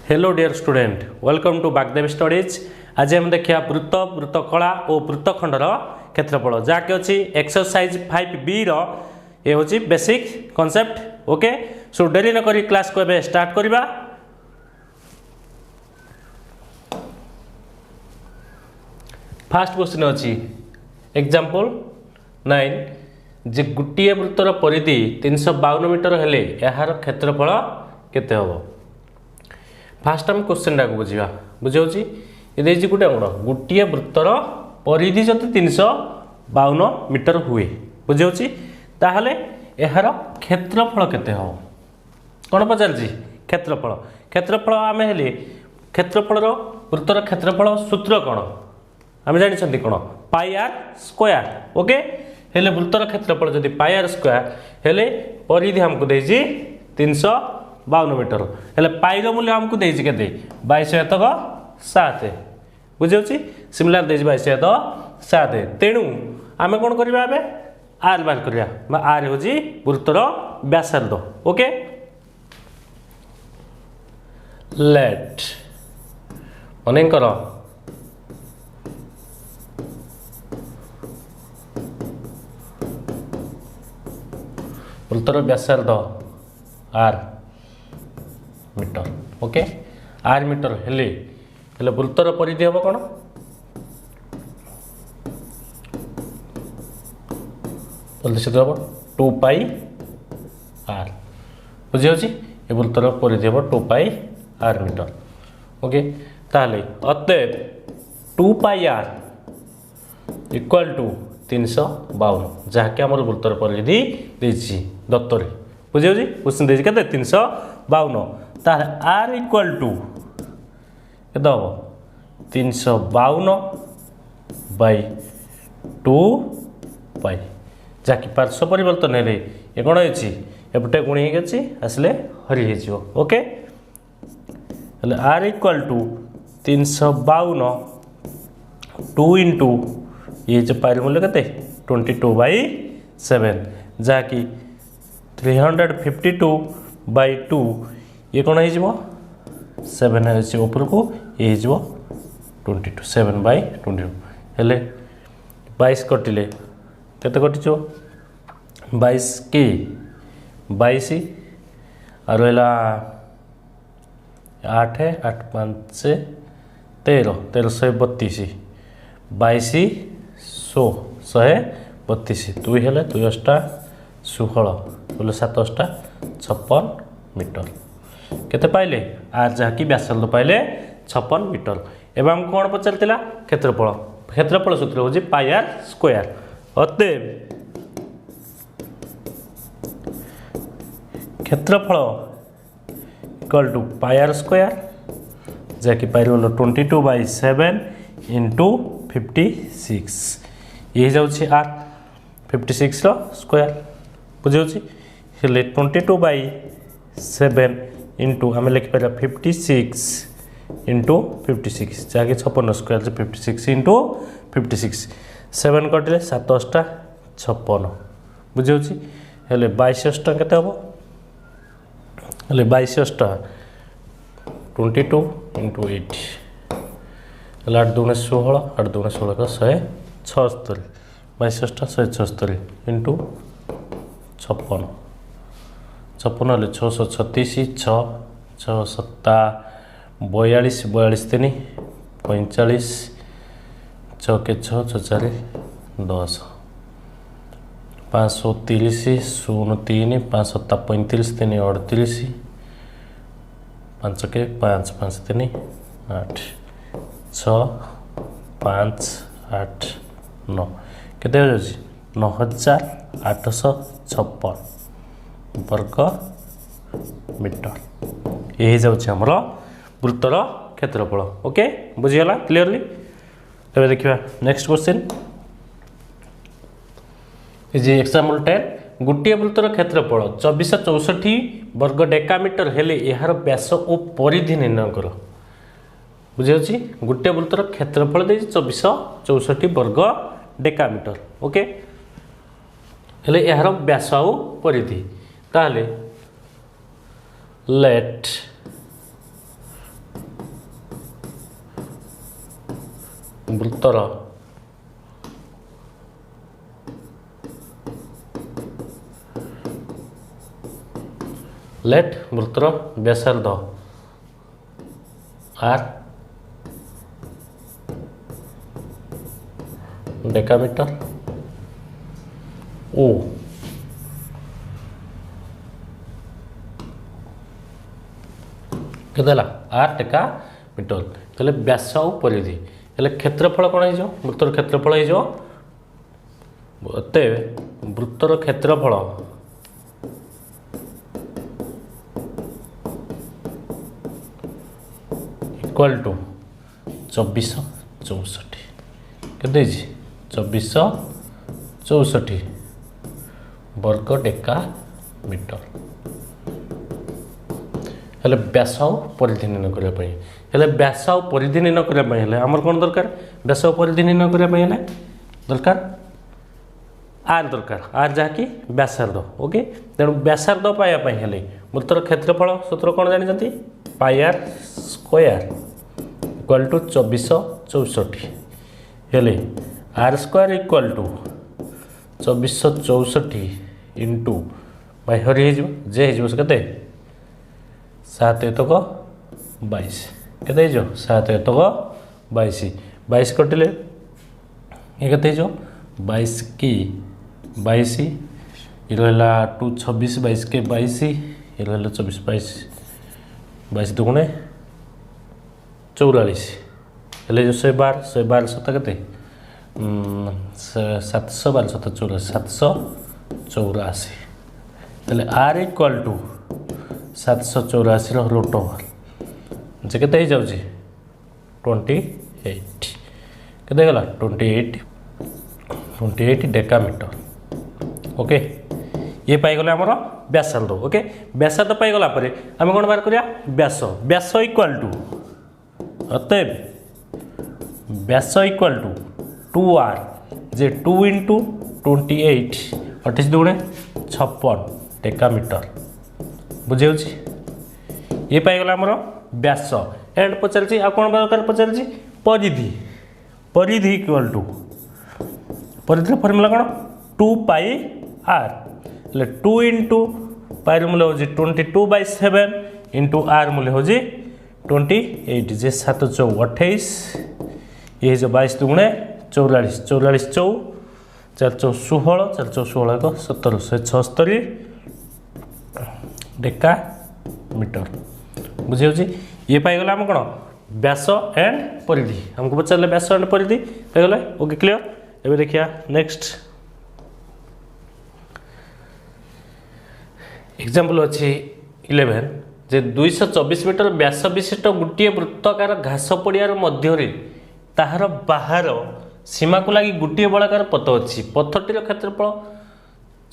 Hello dear student, welcome to Bagdev studies. आज हम देखिए वृत्त, वृत्तकला और वृत्तखंडर क्षेत्रफल जहाँकि अच्छी एक्सरसाइज 5B ये हूँ बेसिक कॉन्सेप्ट। ओके, सो डेरी न करी क्लास को एबे स्टार्ट करवा। फास्ट क्वेश्चन अच्छी एग्जांपल 9 जे गोटे वृत्तर परिधि 352 मीटर हेले यार क्षेत्रफल केते हबो। फास्ट आम क्वेश्चन टाक बुझा बुझे ये गोटे गोटे वृत्तर परिधि जब 352 मीटर हुए बुझे ताहले यार क्षेत्रफल केते हम कौन पचार क्षेत्रफल। क्षेत्रफल आम हेले क्षेत्रफल वृत्तर क्षेत्रफल सूत्र कौन आम जानते कौन पाई आर स्क्वायर। ओके, हेले वृत्तर क्षेत्रफल जदि पाई आर स्क्वायर हेले परिधि हमको देछि 352 मीटर हेले पाई मूल्य हमको देछि केते 22/7 बुझे सिमिलार देछि 22/7। तेणु आम कौन करबा एबे आर बाहर करबा। आर हो वृत्तर व्यासार्ध। ओके, लेट मन कर वृत्तर व्यासार्ध r metre. Okay, r metre हेले हेले वृत्तर परिधि हम कौन हम 2 पाई आर बुझे ये वृत्तर परिधि हम 2 पाई आर मीटर। ओके, ताहले अतएव 2 पाई आर इक्वल टू 352 जहाँकि आम वृत्तर परिधि देछि दत्तर बुझे क्वेश्चन देछि केते 352 ताहले आर इक्वल टू केते हम 352 बाई 2 पाई जहाँकि पार्श्व परिवर्तन हेले ये कौन होती एपटे गुणी होगी आसले हरी हो। ओके, हेले आर इक्वल टू 352 2 इंटू ये जो पाई मूल्य के 22/7 जहाँकि 352/2 ये कौन हो 7 ऊपर को ये हो 22 7/22 हेले 22 कटिले केते कटिचो 22 के 22 और रहा 8 8 5 13 1332 22 100 132 2 हेले 2 8 16 बोले 7 8 56 मीटर केते पाइले आर जहाँकि व्यासार्ध पाइले 56 मीटर। एवं कौन पचार क्षेत्रफल। क्षेत्रफल सूत्र हूँ पाई आर स्क्वायर। अतएव क्षेत्रफल equal to pi are square जहाँकि पाई 22/7 इंटू 56 ये जाऊँगी आर 56 स्क्वायर बुझे 22/7 इंटू आम लिखिपर 56 इंटू 56 जहाँकि 56 स्क्वायर 56 इंटू 56 7 कटिले 7 8 56 बुझे हेले 22 8 केते हम हेले 22 8 22 इंटू 8 हेले 8 2 16 8 2 16 का 176 22 8 176 इंटू 56 56 हेले 636 6 6 7 42 42 3 45 6 के 6 6 4 10 530 0 3 5 7 35 3 38 5 के 5 5 3 8 6 5 8 9 केते हो जाउची 9856 वर्ग मीटर ये जाउची हमरो वृत्तर क्षेत्रफल। ओके, बुझीगला क्लियरली। तबे देखिबा नेक्स्ट क्वेश्चन इज एग्जांपल 10 गोटे वृत्तर क्षेत्रफल 2464 वर्ग डेकामीटर हेले यार व्यास और परिधि निर्णय कर। बुझे गोटे वृत्तर क्षेत्रफल दे 2464 वर्ग डेकामीटर। ओके, हेले यार व्यास और परिधि ताहले लेट ବୃତ୍ତର ଲେଟ୍ ବୃତ୍ତର ବ୍ୟାସାର୍ଧ r डेकामीटर ओ केदेला आर डेकामीटर ताले व्यास और परिधि हेले क्षेत्रफल कौन हो वृत्तर क्षेत्रफल हो वृत्तर क्षेत्रफल इक्वल टू 2464 केते 2464 वर्ग डेका मीटर हेले व्यास और परिधि निर्णय करने हेले व्यास और परिधि निर्णय करने आमर कौन दरकार व्यास और परिधि निर्णय करने दरकार आर दरकार आर जहाँकि व्यासार्ध ओके तेणु व्यासार्ध पाइबापी हेले वृत्तर क्षेत्रफल सूत्र कौन जानते pi are square equal to 2464 हेले are square equal to 2464 into by हरी जे के 7 एतक 22 के 7 एतक 22 22 कटिले ये के 22 की 22 ये रहा 2 26 22 के 22 ये रहा 24 22 22 दुगुणे 44 हेले जो 112 सत के 712 सत 784 हेले are equal to 784 root over जे के 28 के गला 28 डेकामीटर ओके ये पाईगले आमर व्यासार्ध ओके व्यासार्ध पाईगला आम कौन बाहर करिया व्यास व्यास इक्वल टू अतएव व्यास इक्वल टू 2r जे 2 इंटू 28 28 दुगुणे 56 डेकामीटर बुझे ये पाईगला आमर व्यास एंड पचारि आ कौन दरकार पचारि परिधि परिधि इक्वल टू परिधि फर्मुला कौन 2 पाई आर ले 2 इंटू पाई मूल्य हो 22/7 इंटू आर मूल्य हो 28 जे 7 चौ 28 ये जो 22 दुगुणे 44 44 चौ 4 चौ 16 4 चौ 16 को 17 176 डेका मीटर बुझे ये पाईगला आम कौन व्यास एंड परिधि हमको पचारे व्यास एंड परिधि पाईगला ओके क्लियर एबे देखिया नेक्स्ट एग्जांपल अच्छे 11 जे 224 मीटर व्यास विशिष्ट गोटे वृत्ताकार घास पड़ियार मध्य ताहार बाहर सीमा को लगी गोटे बड़ाकार पथ अच्छी पथटीर क्षेत्रफल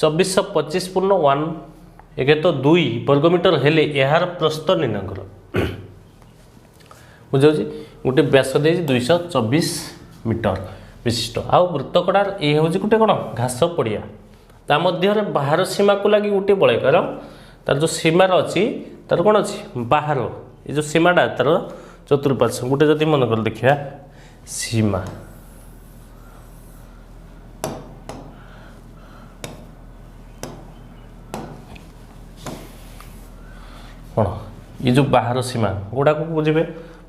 2425.1 एक तो 2 वर्गमीटर हेले यार प्रस्थ निर्णय कर बुझे गोटे व्यास दे 224 मीटर विशिष्ट आउ वृत्तकड़ार ये हूँ गोटे कौन घास पड़िया ता मध्य बाहर सीमा को लगी गोटे बड़ाकार तार जो सीमार अच्छी तार कौन अच्छी बाहर ये जो सीमाटा तार चतुर्पार्श्व गोटे जदि मन कर देखिए सीमा कौन ये जो बाहर सीमा गुड़ा को बुझे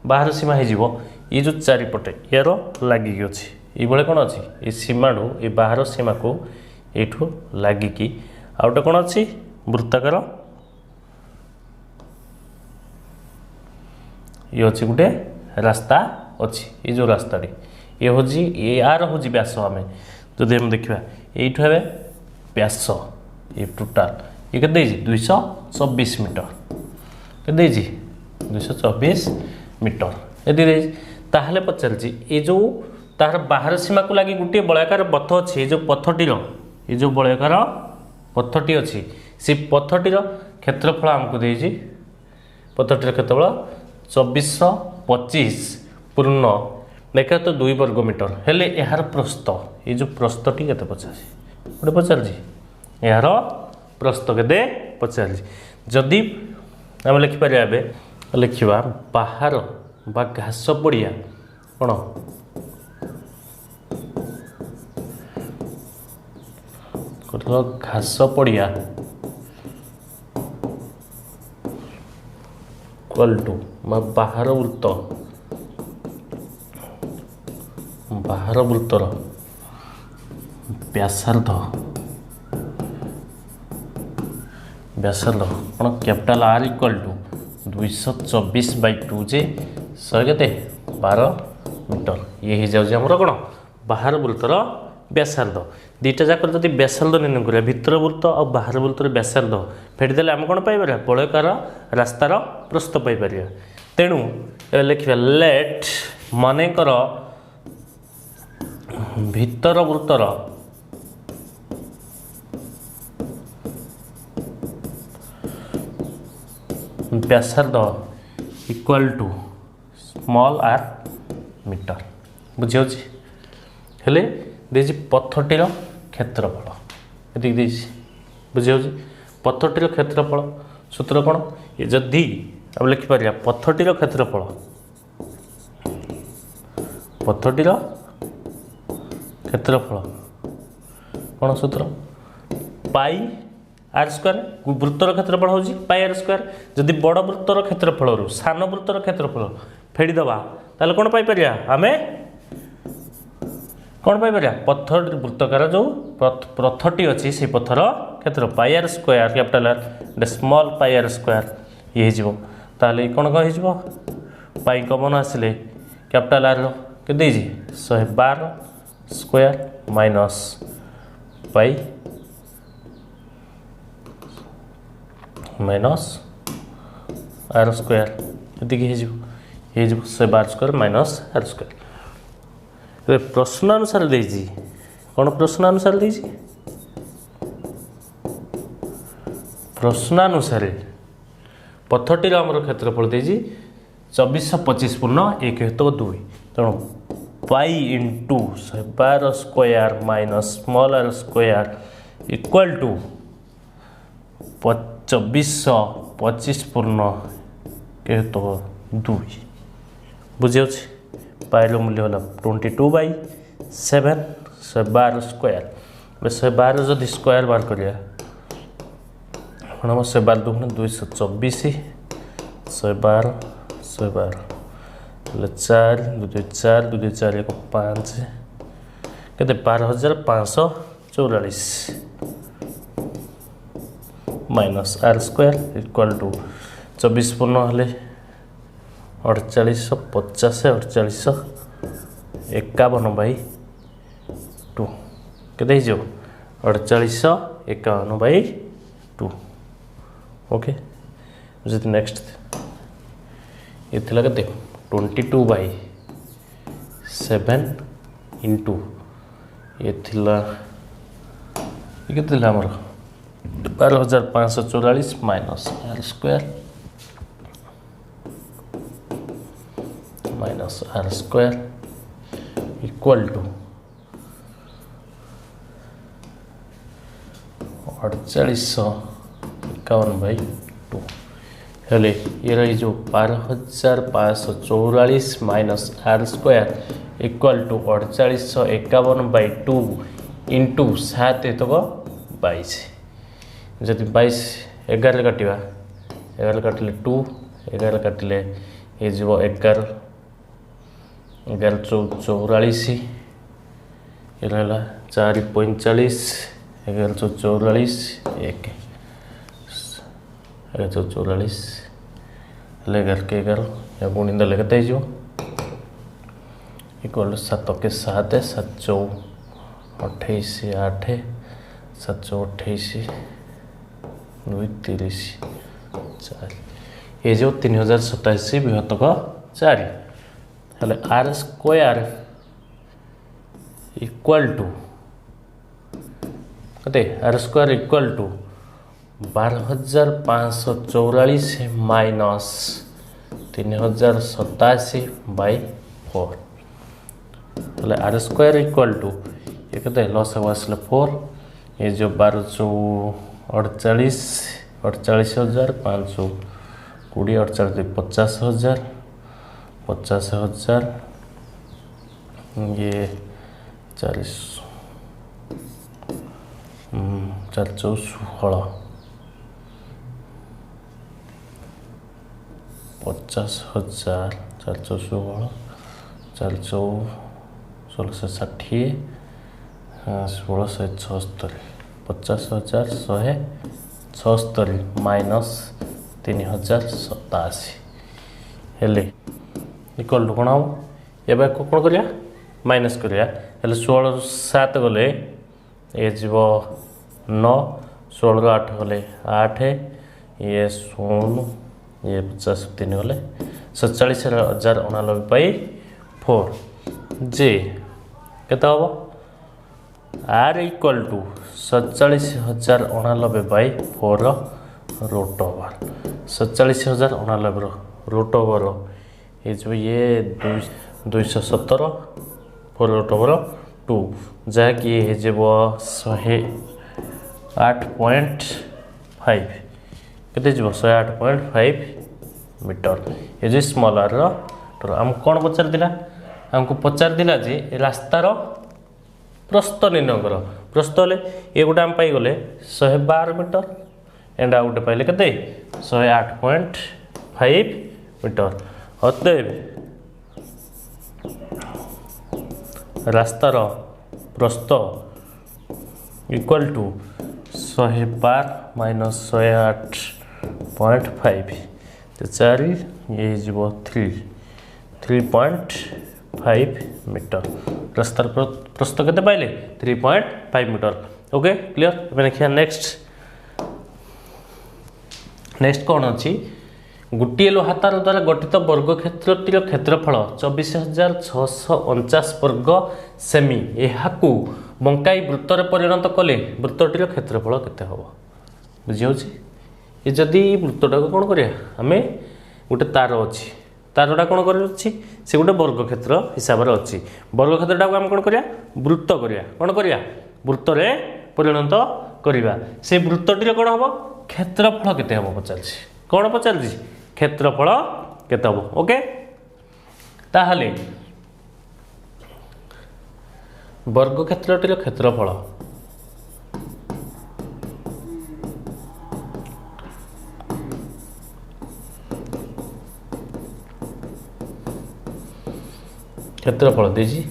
बाहर सीमा हो ये जो चारिपटे यार लगिकी अच्छी ये कौन अच्छी ये सीमा ये बाहर सीमा को यू लगिकी आउटे कौन अच्छी वृत्ताकार ये अच्छी गोटे रास्ता अच्छी ये जो रास्ता ये हूँ यार हूँ व्यास आम जदि हम देखा यू है व्यास ये टोटाल ये के 224 मीटर के 224 मीटर यदि ताहले पचारि ये जो तार बाहर सीमा को लगी गोटे बलयाकार पथ अच्छी जो पथटीर ये जो बलयाकार पथटी अच्छी से पथटीर क्षेत्रफल आमको देजी पथटीर क्षेत्रफल 2425 पूर्ण देखा तो 2 वर्गमीटर हेले यार प्रस्थ ये जो प्रस्थटी के पचारि गोटे पचारि यार प्रस्थ के पचारि जदि आम लिखिपर लिखा बाहर बा घास पड़िया कौन घास पड़िया इक्वल टू बाहर वृत्तर व्यासार्ध कौन कैपिटाल आर इक्वल टू 224/2 जे 100 केते 12 मीटर ये हो जाऊँ आमर कौन बाहर वृत्तर व्यासार्ध दुईटा जाक जब व्यासार्ध निर्णय करा भितर वृत्त और बाहर वृत्तर व्यासार्ध फेटिदेले आम कौन पाइपर वलयकार रास्तार प्रस्थ पाइपर तेणु लिखा लेट मानेकर भितर वृत्तर व्यासार्ध equal to small r metre बुझे हेले देजी पथटीर क्षेत्रफल ये बुझे पथटीर क्षेत्रफल सूत्र कौन ये जदि अब लिखिपर पथटीर क्षेत्रफल कौन सूत्र पाई आर स्क्वायर वृत्तर क्षेत्रफल हूँ पाई आर स्क्वायर जदि बड़ वृत्तर क्षेत्रफल सान वृत्तर क्षेत्रफल फेड़ीदबा ताले कौन पाइपर आम कौन पाइपर पथ वृत्तकार जो पथटी अच्छी से पथर क्षेत्र pi are square capital r small pi are square ये हो कौन हो पाई कमन आसिले कैपिटाल आर के 112 square minus pi minus R square ये 112 स्क्वायर माइनस आर स्क्वायर प्रश्नानुसार देजी कौन प्रश्नानुसार देजी प्रश्नानुसार पथटीर आमर क्षेत्रफल देजी 2425 पूर्ण 1 हेतु 2 तेणु pi into 112 square minus small R square equal to 2425 पूर्ण हेतु 2 बुझे पाइल मूल्य होला 22/7 112 स्क्वायर 112 जदि स्क्वायर बार करिया हम 112 दूना 224 112 4 2 4 2 4 1 5 केते 12544 minus R square equal to 24 पूर्ण हेले 4850 4851/2 केते 4851/2 ओके जी नेक्स्ट ये थिला केते 22/7 इंटू ये थिला ये केते थिला हमर 12544 minus R square equal to 4851/2 हेले ये रही जो 12544 minus R square equal to 4851/2 into 7 तक 22 जदि 22 11 काटा 11 काटिले 2 11 काटिले ये 11 11 44 ये रहा 445 11 44 1 1144 11 के 11 या गुणी देले केते हो इक्वल 7 के 7 7 28 8 7 28 2 30 4 ये जो 3087 विभक्तक 4 हेले आर स्क्वायर इक्वल टू कते R square equal to 12544 minus 3087/4 हेले आर स्क्वायर इक्वल टू ये कते लॉस आसले 4 ये जो 12 48 48,500 20 48 50,000 50,000 ये 400 4 चौ 16 50,000 4 चौ 16 4 चौ 1660 1676 50,176 माइनस 3,087 हेले इक्वल टू कौन हम एवं कौन करिया माइनस करिया हेले 16 रु 7 गले ये जीव 9 16 रु 8 गले 8 ये 0 ये 50 गले 47,089 जे केते हम R equal to 47,089 root over 47,089 root over ये जो ये 217 4 रूट ओवर 2 जहाँकि ये जब 108.5 केते जीव 108.5 मीटर ये जो स्मॉल आर आम कौन पचार दिला हमको पचार दिला जे रास्तार प्रस्थ निर्णय कर प्रस्थ हेले ये गोटे आम पाइगले 112 मीटर एंड आ गोटे पाइले केते 108.5 मीटर अतएव रास्तार प्रस्थ इक्वल टू 112 माइनस 108.5 तो 4 ये जीव 3.5 मीटर रास्तार प्रस्थ केते पाइले 3.5 मीटर ओके क्लियर देखिए नेक्स्ट कौन अच्छी गोटे लोहातार द्वारा गठित वर्ग क्षेत्रटीर क्षेत्रफल 24,649 वर्ग सेमी यहाँ बंकाई वृत्तर परिणत कले वृत्तटीर क्षेत्रफल केते हम बुझी ये जदि वृत्तटा को कौन करिया आम गोटे तार अच्छी तारटा कौन कर से गोटे वर्ग क्षेत्र हिसाब से अच्छी वर्ग क्षेत्रटा को आम कौन करिया वृत्त करिया कौन करिया वृत्त रे परिणत करिया से वृत्तटीर कौन हम क्षेत्रफल केते हम पचार कौन पचार क्षेत्रफल केते हम ओके ताहले वर्ग क्षेत्रटीर क्षेत्रफल क्षेत्रफल देजी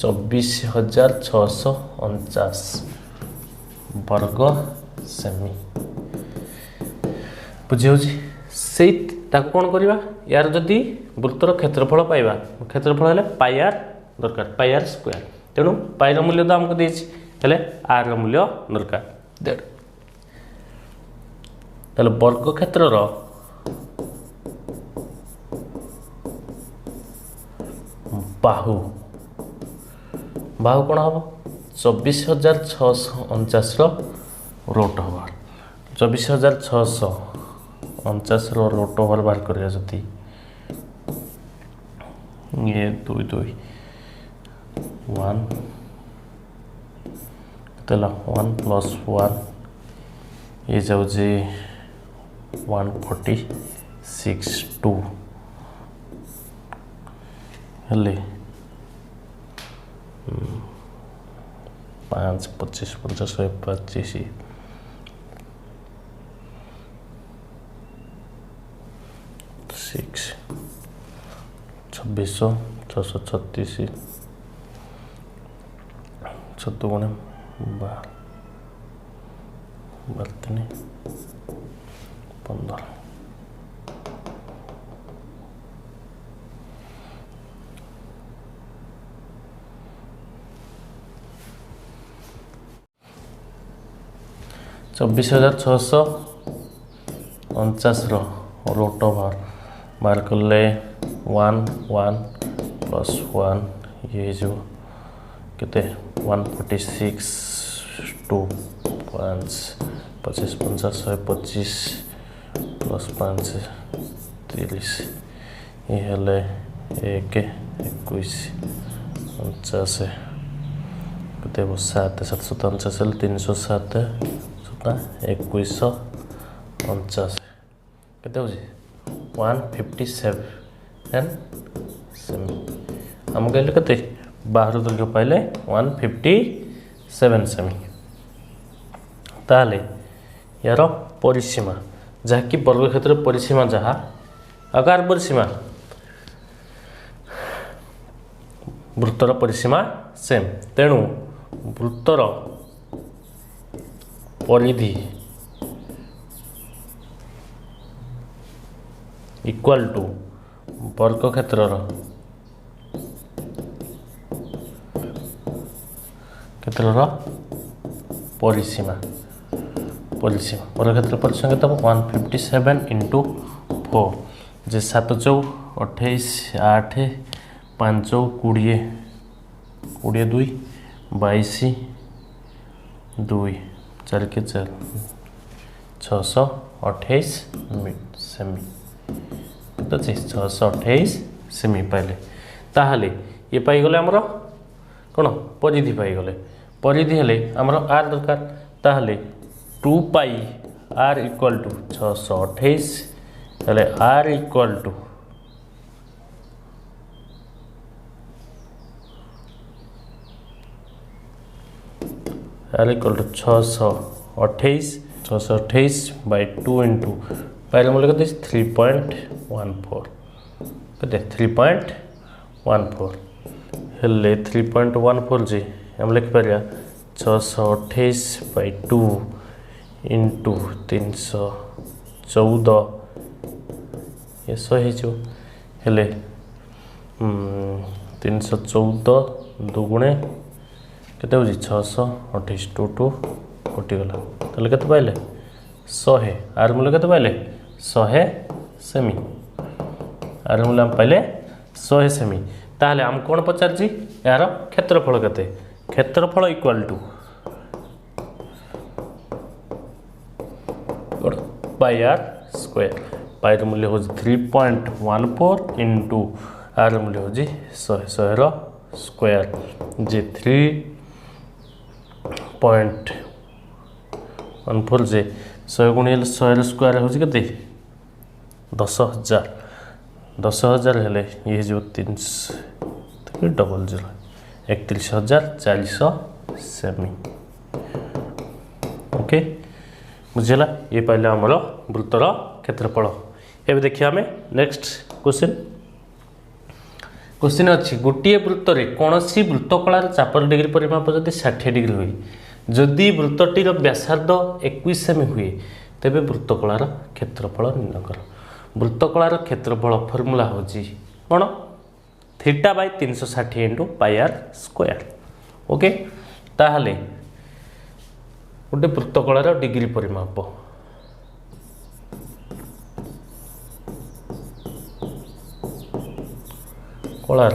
24,649 वर्ग सेमी बुझी से कौन करवा यार जदि वृत्तर क्षेत्रफल पाइबा क्षेत्रफल है पाई आर दरकार पाई आर स्क्वायर तेणु पाई मूल्य तो आमको देछि हेले आर मूल्य दरकार ताले वर्ग क्षेत्रर बाहु बाहु कौन हम 24,649 रूट ओवर 24,649 रूट ओवर बाहर करिया जति ये 2 2 1 तला 1 प्लस 1 ये जाऊ 146 2 हेले 5 25 50 125 6 2600 636 14 गुणे 12 15 24,649 रूट ओवर बाहर कले 1 1 प्लस 1 ये जो केते 146 2 5 25 50 125 प्लस 5 30 ये हेले 1 21 50 केते 7 749 307 2150 केते हो 157 सेमी हम कहले केते बाहर दर्घ्य पाइले 157 सेमी ताहले यार परिसीमा जहाँकि वर्गक्षेत्र परिसीमा जहाँ आकार परिसीमा वृत्तर परिसीमा सेम तेणु वृत्तर परिधि इक्वाल टू वर्गक्षेत्र परिसीमा परिसीमा वर्गक्षेत्र परिसीमा केते 157 इंटू 4 जे 7 चौ 28 8 5 चौ 20 20 2 22 2 4 के 4 628 सेमी तो 628 सेमी पाइले ताहले ये पाइगले आमर कौन परिधि पाइगले परिधि हेले आमर आर दरकार ताहले 2 पाई आर इक्वल टू 628 हेले are equal to R equal to 628 by 2 into पाइले मूल्य कहते 3.14 कहते 3.14 हेले 3.14 जी हम लिखिपर 628 बाई 2 इंटू 314 ये 100 हेले 314 दुगुणे केते होजी 628 टू टू कटिगला ताले केते पाइले 100 आर मूल्य केते पाइले 100 सेमी आर मूल्य हम पाइले 100 सेमी ताहले हम कौन पचार यार क्षेत्रफल केते क्षेत्रफल equal to pi are square pi मूल्य हो 3.14 इंटू आर मूल्य हो 100 स्क्वायर जे 3.14 जे 100 गुणिले 100 स्क्वायर हो 10,000 10,000 हेले ये जो 300 डबल 0 31,400 सेमी ओके बुझेगा ये पहले आमर वृत्तर क्षेत्रफल एवं देखिए आम नेक्स्ट क्वेश्चन अच्छी गोटे वृत्त कौन सी वृत्तकलार चापर डिग्री परिमाप जब 60 डिग्री हुए जदि वृत्तटीर व्यासार्ध 21 सेमी हुए तेरे वृत्तकलार क्षेत्रफल निर्णय कर वृत्तकलार क्षेत्रफल फर्मूला हूँ कौन theta by 360 into pi are square okay ताहले गोटे वृत्तकलार डिग्री परिमाप कलार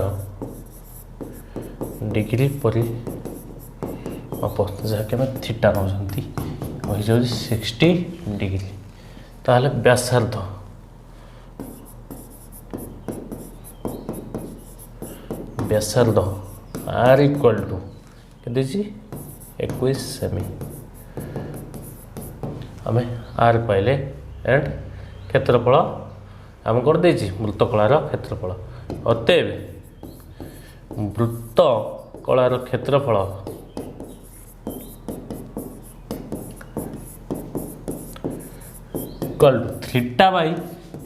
डिग्री परिमाप जहाँकि आम थीटा नौ 60 डिग्री ताहले व्यासार्ध व्यासार्ध आर इक्वल टू के 21 सेमी आम आर पाइले एंड क्षेत्रफल आम कर देछि वृत्तकलार क्षेत्रफल अतएव वृत्तकलार क्षेत्रफल equal to theta by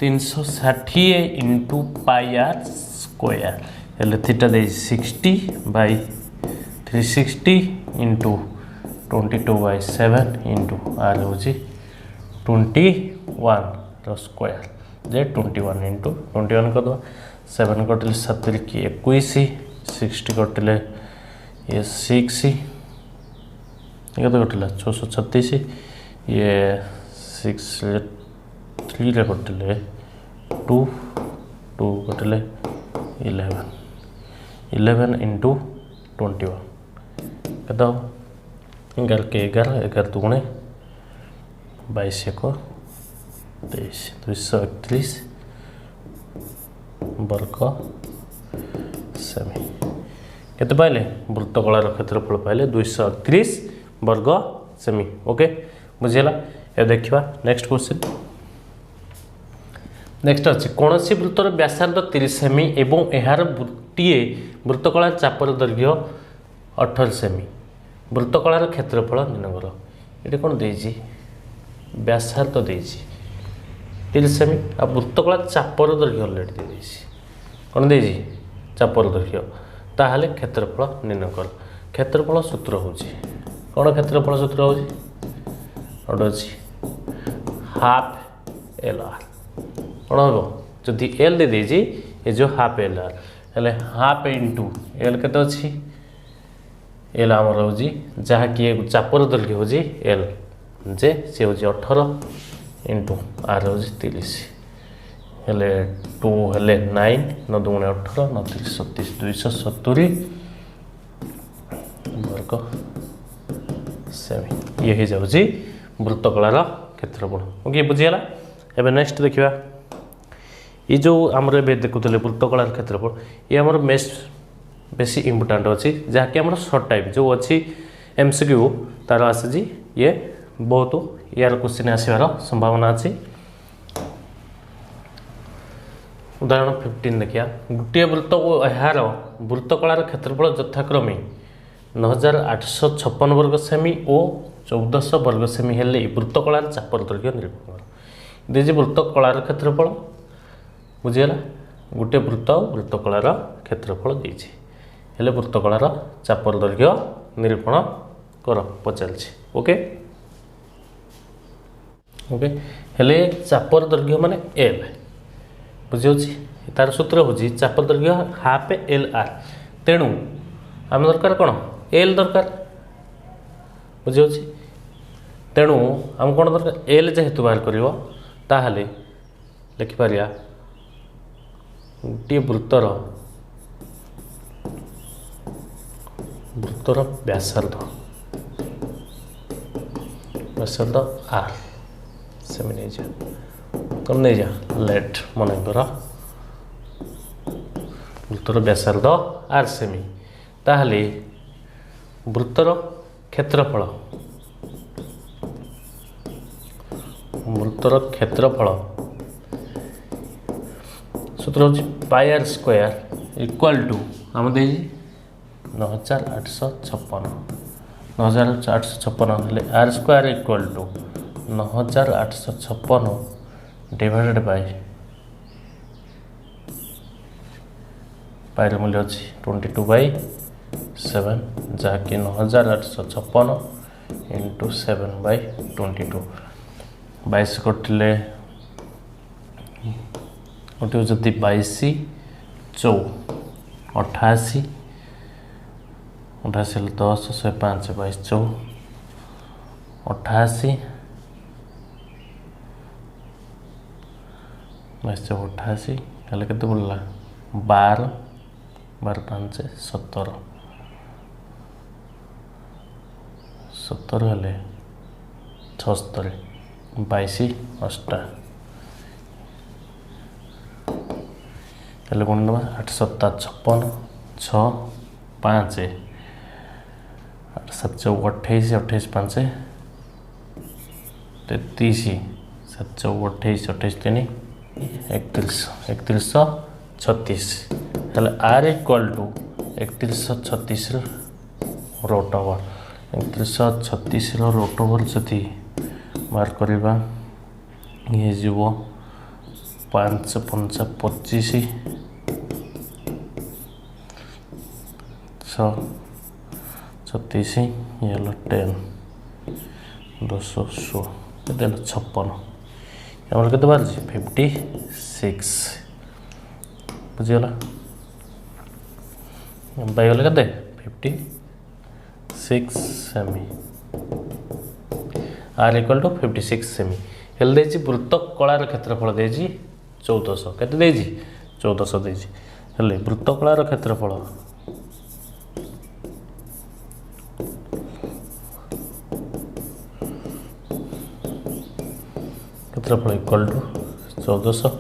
360 into pi are square हेले थीटा दे 60 by 360 into 22 by 7 into r हूँ 21 स्क्वायर जे 21 इंटू 21 कर 7 कटिले 7 की 21 60 कटिले ये 6 ये कटिला 636 ये 6 3 कटिले 2 कटिले 11 इंटू 21 कहता 11 के 11 दुगुणे 22 1 23 231 वर्ग सेमी केते पाइले वृत्तकलार क्षेत्रफल पाइले 231 वर्ग सेमी ओके बुझीगला ए देखिबा नेक्स्ट क्वेश्चन नेक्स्ट अच्छे कौन सी वृत्तर व्यासार्ध 30 सेमी एवं यार गोटे वृत्तकलार चापर दैर्घ्य 18 सेमी वृत्तकलार क्षेत्रफल निर्णय कर ये कौन देजी व्यासार्ध देजी 30 सेमी आ वृत्तकला चापर दैर्घ्य अलरेडी दे देजी कौन देजी चापर दैर्घ्य ताहले क्षेत्रफल निर्णय कर क्षेत्रफल सूत्र होची कौन क्षेत्रफल सूत्र होची गोटे अच्छी हाफ एल आर कौन हम जदि एल दे देजी ये जो हाफ एल आर हेले हाफ इंटू एल केते अच्छी एल आमर हो जहाँकि चापर दैर्घ्य हो एल जे सी हूँ 18 इंटू आर हूँ 30 हेले 2 हेले 9 9 दूने 18 9 30 37 270 वर्ग सेमी ये हो जाऊँगी वृत्तकलार क्षेत्रफल ओके बुझीगला एबे नेक्स्ट देखिबा ये जो आमर ए देखुले वृत्तकलार क्षेत्रफल ये आमर बेसी इम्पोर्टाट अच्छी जहाँकि आम सर्ट टाइप जो अच्छी एमसीक्यू तार आसी ये बहुत यार क्वेश्चन आसबार संभावना अच्छी उदाहरण 15 देखिया गोटे वृत्त यार वृत्तकलार क्षेत्रफल यथाक्रमे 9856 वर्ग सेमी और 1400 वर्ग सेमी हेले वृत्तकलार चापर दैर्घ्य निरूपण कर वृत्तकलार क्षेत्रफल बुझीगला गोटे वृत्तकलार क्षेत्रफल देछि हेले वृत्तकलार चापर दैर्घ्य निरूपण कर पचार ओके ओके हेले चापर दैर्घ्य माने एल बुझी तार सूत्र हूँ चापर दैर्घ्य हाफ एल आर तेणु आम दरकार कौन एल दरकार बुझी तेणु आम कौन दरकार एल जेहेतु बाहर कर लिखिपर गोटे वृत्तर व्यासार्ध आर सेमी नहीं जा कौन नहीं जा लेट मन कर वृत्तर व्यासार्ध आर सेमी ताहले वृत्तर क्षेत्रफल सूत्र हूँ pi are square equal to आम दे 9856 R square equal to 9856 divided by पाइर मूल्य अच्छी 22/7 जहाँकि 9856 इंटू 7/22 22 कटिले गोटे जदि 22 4 88 10 105 22 4 88 22 88 हेल्ले केते बोलला 12 12 5 17 17 हेल्ले 76 22 8 हेल्ले गुण दबा 8 7 56 6 5 8 7 28 28 5 33 7 28 28 3 3136 हेल्ले r equal to 3136 root over 3136 root over जदि मार करवा ये जीव 5 5 25 6 36 ये 10 216 के 56 आम के बाहर 56 बुझीगला पाइगले के 56 सेमी आर इक्वल टू 56 सेमी हेल्ले देजी वृत्त कलार क्षेत्रफल देजी 1400 केते देजी 1400 देजी हेल्ले वृत्त कलार क्षेत्रफल इक्वल टू 1400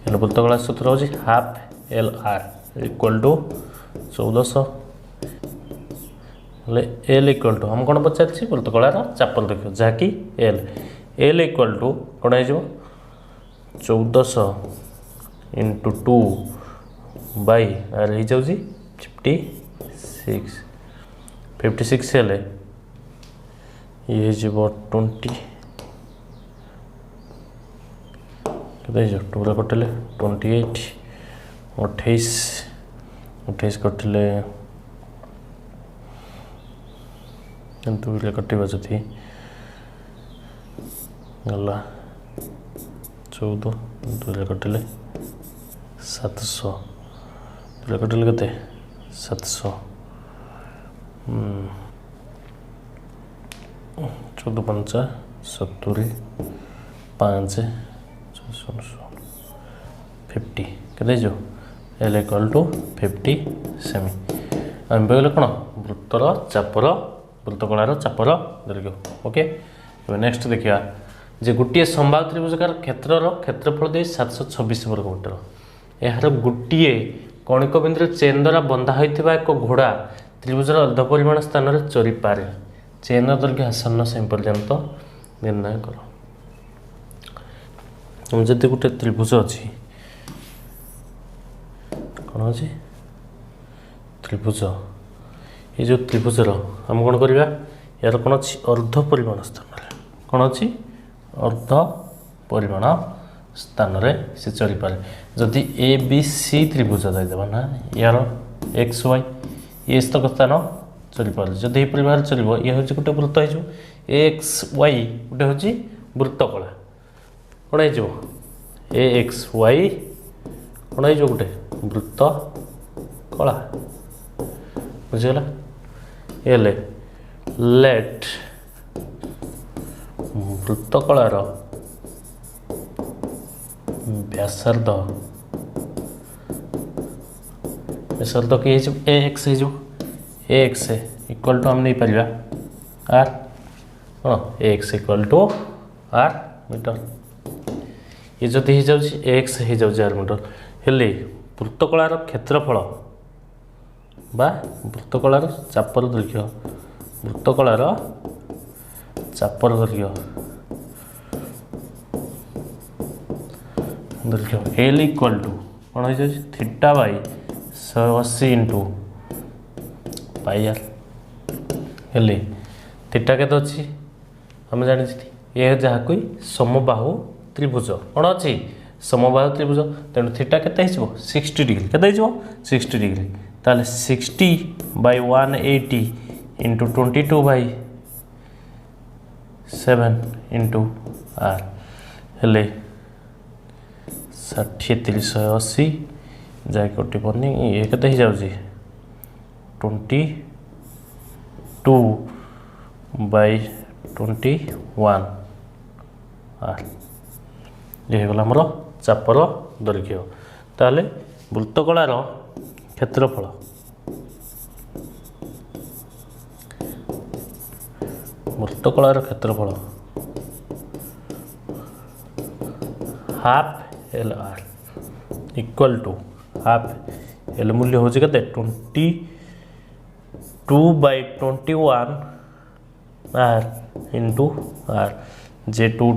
हेल्ले वृत्त कलार सूत्र हो half L R equal to 1400 L equal to हम कौन पचार वृत्तकलार चापर दैर्घ्य जहाँकि एल इक्वल टू कौन हो 1400 इंटू 2 बाई आर हो जाऊँगी 56 56 हेल्ले ये जीव 20 के टूरे कटिले 28 28 कटिले दुईले कटिवा जदि गला 14 दुईले कटिले 700 दुईले कटिले केते 700 14 पंचा 70 5 50 के जो एल इक्वल टू 50 सेमी आम कहले कौन वृत्तर चापर वृत्तकलार चापर दीर्घ ओके। नेक्स्ट देखिए जे गोटे संभाग त्रिभुजकार क्षेत्रर क्षेत्रफल दे 726 वर्गमीटर यार गोटे कणिक बिंदु चेन द्वारा बंधा होता एक घोड़ा त्रिभुजर अर्धपरिमाण स्थान में चरी पारे चेन दैर्घ्य आसन्न सेमी पर्यंत निर्णय कर। जदि गोटे त्रिभुज अच्छी कौन अच्छी त्रिभुज ये जो त्रिभुजर आम कौन करवा यार कौन अच्छी अर्धपरिमाण स्थान कौन अच्छी अर्धपरिमाण स्थान से चरी पारे जदि ए बी सी त्रिभुज देदेबा ना यार एक्स वाई ये तक स्थान चली पारे जदि ये परिमाण चलो ये हूँ गोटे वृत्त हो एक्स वाई गोटे हूँ वृत्तकला कौन हो ए एक्स वाई कौन हो गोटे वृत्तकला बुझीगला ये लेट वृत्तकलार व्यासार्ध कि a x a x equal to हम नहीं पारिबा आर कौन a x equal to r metre ये जदि हो जाए एक्स हो जाए आर मीटर हेले वृत्तकलार क्षेत्रफल बा वृत्तकलार चापर दैर्घ्य वृत्तकलार चापर दैर्घ्य एल इक्वल टू कौन हो जाए theta by 180 into pi r हेले थीटा के अच्छी आम जानी ये जहाँ कोई समबाहु त्रिभुज कौन अच्छी समबाहु त्रिभुज तेणु थीटा के 60 डिग्री के 60 डिग्री ताले 60 by 180 into 22 by 7 into R हेले 60 30 180 जाए कटी पड़नी ये के जाऊँगी 22 बाई 21 आर ये होगा आमर चापर दैर्घ्य ताले वृत्तकलार क्षेत्रफल half L R equal to half L मूल्य हूँ के 22 बाई 21 आर इंटू आर जे 2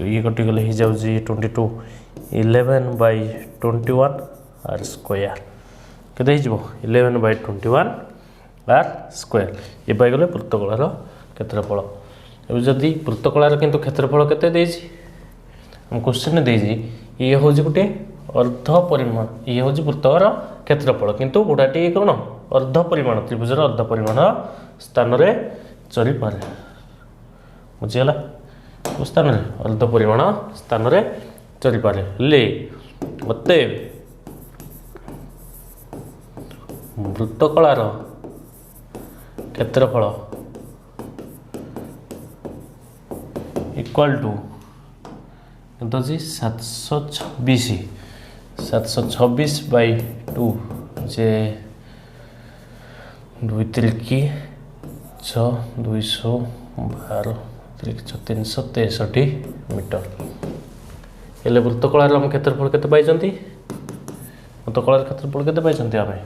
ये कटिगले हो जाऊँगी 22 11 बाई 21 आर स्क्वायर के 11 बाई 21 आर स्क्वायर ये पाईगले वृत्तकलार क्षेत्रफल अब जदि वृत्तकलार किंतु क्षेत्रफल केते देछि हम क्वेश्चन देछि ये हूँ गोटे अर्धपरिमाण ये हूँ वृत्तर क्षेत्रफल किंतु गोटाटी कौन अर्धपरिमाण त्रिभुजर अर्धपरिमाण स्थान रे चरी पारे बुझीगला स्थान रे अर्धपरिमाण स्थान रे चरी पारे ले मते वृत्तकलार क्षेत्रफल इक्वल टू अच्छी 726 बाई 2 जे 2 3 6 212 363 मीटर हेले वृत्तकलार आम क्षेत्रफल केते पाइछंती वृत्तकलार क्षेत्रफल केते पाइछंती आमे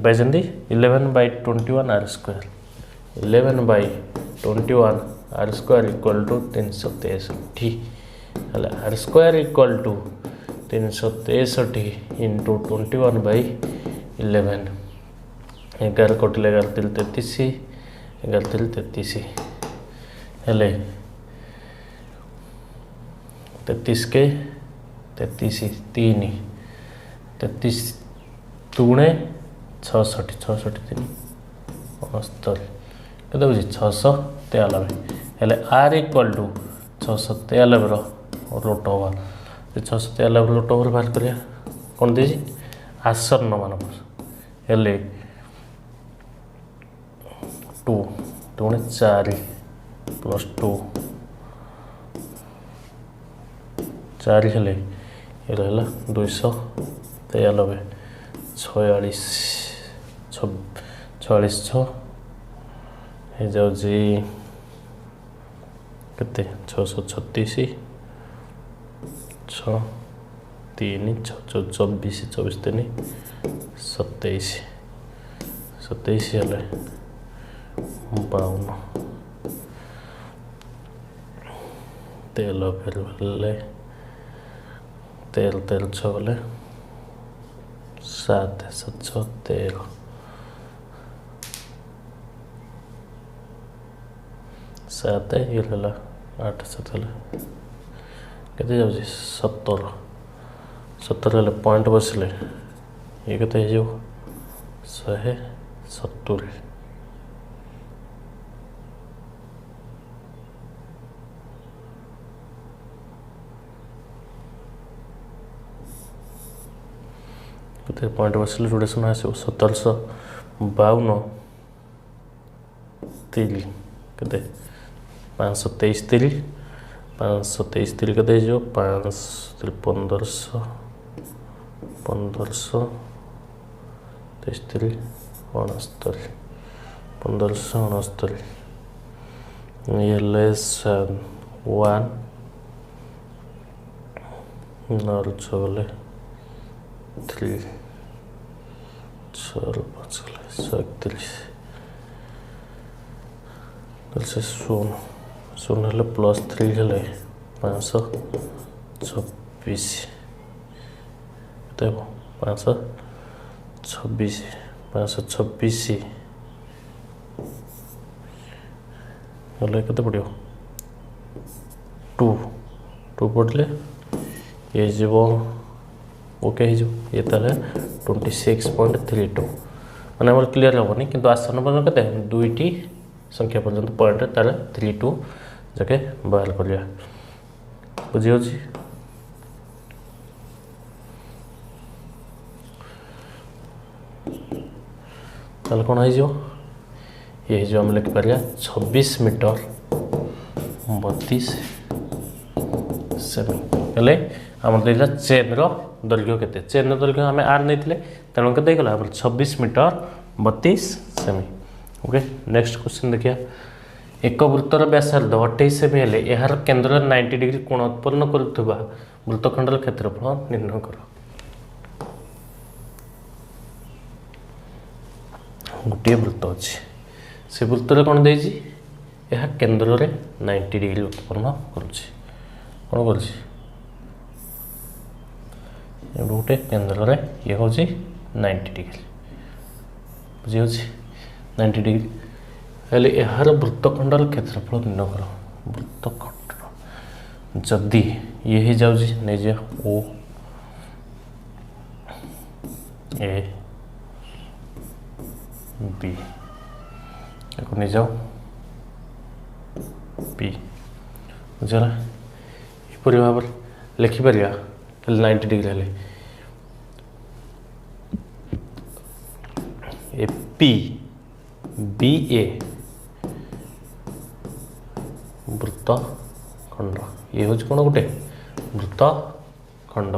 पाइछंती 11 by 21 R square 11 by 21 R square equal to 363 हेले are square equal to 363 into 21 by 11 11 कटिले 11 3 33 11 3 33 हेले 33 के 33 3 33 दुणे 66 66 3 69 केते बुझी 693 हेले are equal to 693 root over 693 root over बाहर करिया कौन देजी आसन्न मान हेले 2 दुणे 4 प्लस 2 4 हेले ये रहा 293 46 46 6 हो जाऊँगी केते 636 6 3 6 24 24 3 27 27 हेले 52 तेल फिर हेले 13 13 6 गले 7 7 6 13 7 ये रहा 8 7 केते जाऊँ 17 17 हेले पॉइंट बसले ये केते हो 170 केते पॉइंट बसले रोटेशन आसो 1752 3 केते 523 3 523 3 केते जो 5 1500 1500 3 69 1569 ये लेस 1 नर चले 3 4 5 37 से 0 हेले प्लस 3 हेले 526 देखो 526 हेले केते पड़ो 2 पड़े ये जीव ओके ये ताले 26.32 माने हमर क्लियर हेबनी किंतु आसन पर्यंत केते दुईटी संख्या पर्यंत पॉइंट ताले 32 जाके बाहर करिया बुझी होची ताले कोन आइजो ये जो हम लिख परिया 26 मीटर 32 सेमी हेले हम देखला चेन रो दैर्घ्य केते चेन दैर्घ्य आम आर नहीं तेणु के 26 metre 32 cm okay next question देखिए एक वृत्तर व्यासार्ध 28 सेमी हेले यार केन्द्र 90 डिग्री कोण उत्पन्न करुवा वृत्तखंडर क्षेत्रफल निर्णय कर गोटे वृत्त अच्छी से वृत्तर कौन देजी यह केन्द्र 90 डिग्री उत्पन्न करुच्ची कौन कर गोटे केन्द्र ये हूँ 90 डिग्री बुझी 90 डिग्री हेले यार वृत्तखंडर क्षेत्रफल निर्णय कर वृत्तखंड जदि ये ही जाऊँ नहीं जा ओ ए बी नहीं जाओ पी बुझला यहपरी भाव लिखिपर 90 डिग्री हेले ए पी बी ए वृत्तखंड ये हूँ कौन गोटे वृत्तखंड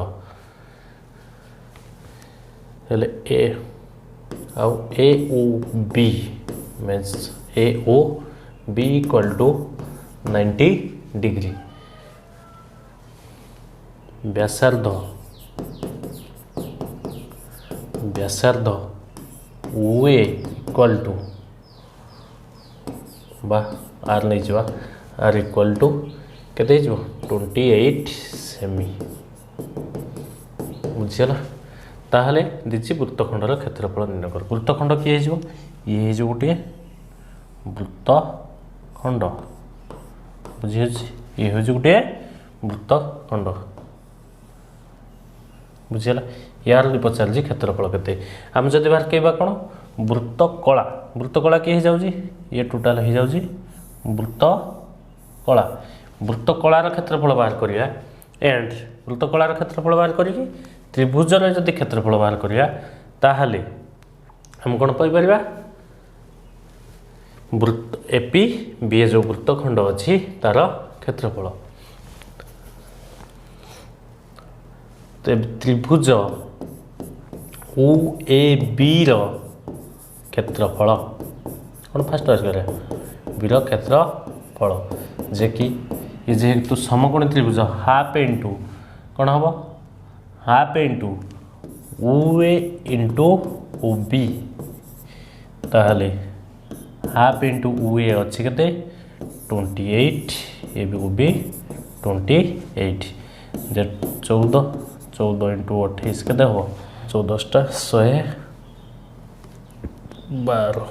हेले ए आउ a o b means a o b equal to 90 degree व्यासार्ध ओ ए इक्वल टू बा आर नहीं जा आर इक्वल टू केते 28 सेमी बुझीगला ताहले दीची वृत्तखंडर क्षेत्रफल निर्णय कर वृत्तखंड किए ये गोटे वृत्तखंड बुझी ये हूँ गोटे वृत्तखंड बुझीगला यार भी पचार क्षेत्रफल केते आम जब बाहर कहवा कौन वृत्तकला किए जाऊँगी ये टोटाल हो जाऊँगी वृत्तकलार क्षेत्रफल बाहर करिया एंड वृत्तकलार क्षेत्रफल बाहर करिकी त्रिभुजर जदि क्षेत्रफल बाहर करिया ताहले हम कौन पाइपर वृत्त एपी बी जो वृत्तखंड अच्छी तार क्षेत्रफल त्रिभुज ओ ए बी क्षेत्रफल कौन फास्ट आसगले बी क्षेत्रफल जे कि ये जेहेतु समकोणी त्रिभुज हाफ इंटू कौन हम हाफ इंटू ओ ए इंटू ओ बी ताहले हाफ इंटू ओ ए अच्छी के 28 ए बी 28 जे 14 इंटू 28 के हम 14 112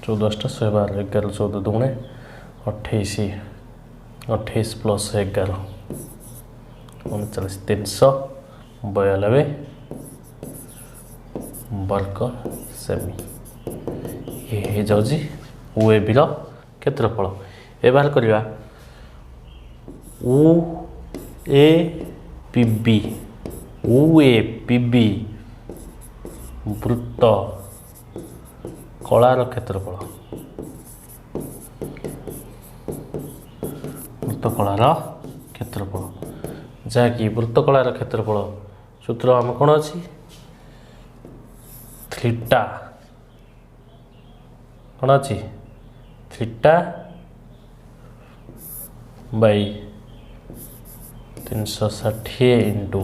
14 112 11 14 दूने 28 प्लस 11 39 392 वर्ग सेमी ये जाऊँगी ओ ए बी क्षेत्रफल ए बाहर करवा o a p b o a p b वृत्त कलार क्षेत्रफल वृत्तकलार क्षेत्रफल जहाँकि वृत्तकलार क्षेत्रफल सूत्र आम कौन अच्छी थीटा कौन अच्छी theta by 360 into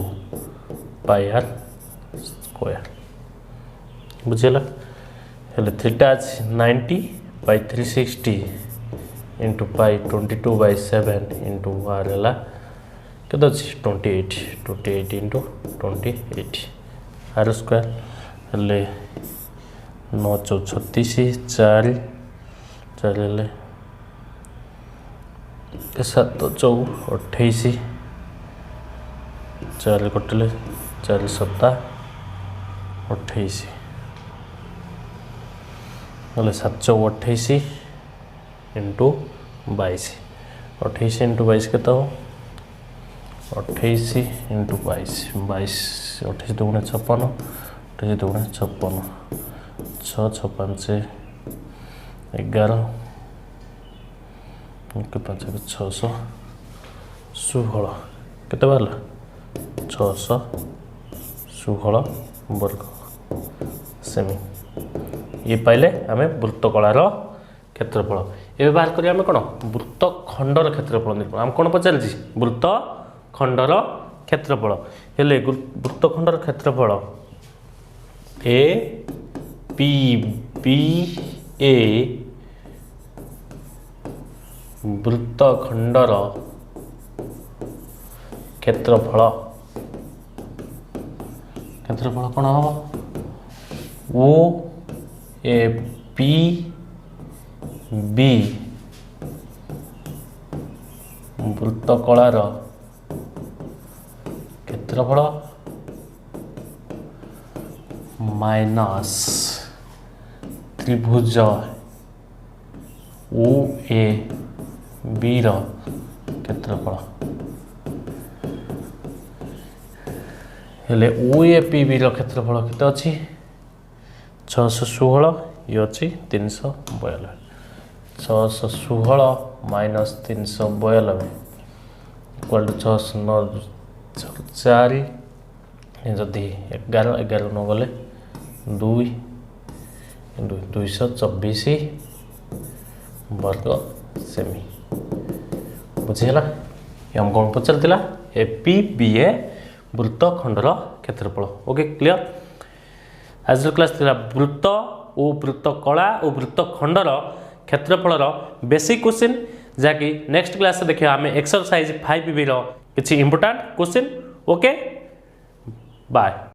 pi are square बुझेगा हेले थीटा अच्छी 90 by 360 into pi 22/7 into r है के 28 इंटू 28 आर स्क्वायर हेले 9 4 36 4 4 7 4 28 4 कटिले 4 7 28 बोले 728 इंटू 22 28 इंटू 22 के 28 इंटू 22 28 दुगुणे 56 28 दुगुणे 56 6 6 5 11 5 616 के बाहर 616 वर्ग सेमी ये पाइले आम वृत्तकलार क्षेत्रफल ये बाहर करिया आम कौन वृत्तखंडर क्षेत्रफल निरूपण आम कौन पचारि वृत्तखंडर क्षेत्रफल हेले वृत्तखंडर क्षेत्रफल ए पी बी ए वृत्तखंडर क्षेत्रफल कौन हम ओ ए पी बी वृत्तकलार क्षेत्रफल माइनस त्रिभुज ओ ए बी क्षेत्रफल हेले ओ ए पी बी क्षेत्रफल केते अच्छी 616 ये अच्छी 392 616 माइनस 392 इक्वल टू 609 4 जदि 11 न गले 2 224 वर्ग सेमी बुझीगला ये हम कौन पचार ए पी बी ए वृत्तखंडर क्षेत्रफल ओके क्लियर आज क्लास थी वृत्त और वृत्तकला और वृत्तखंडर क्षेत्रफलर बेसिक क्वेश्चन जहाँकि नेक्स्ट क्लास देखिए आम एक्सरसाइज 5B किसी इंपोर्टाट क्वेश्चन ओके बाय।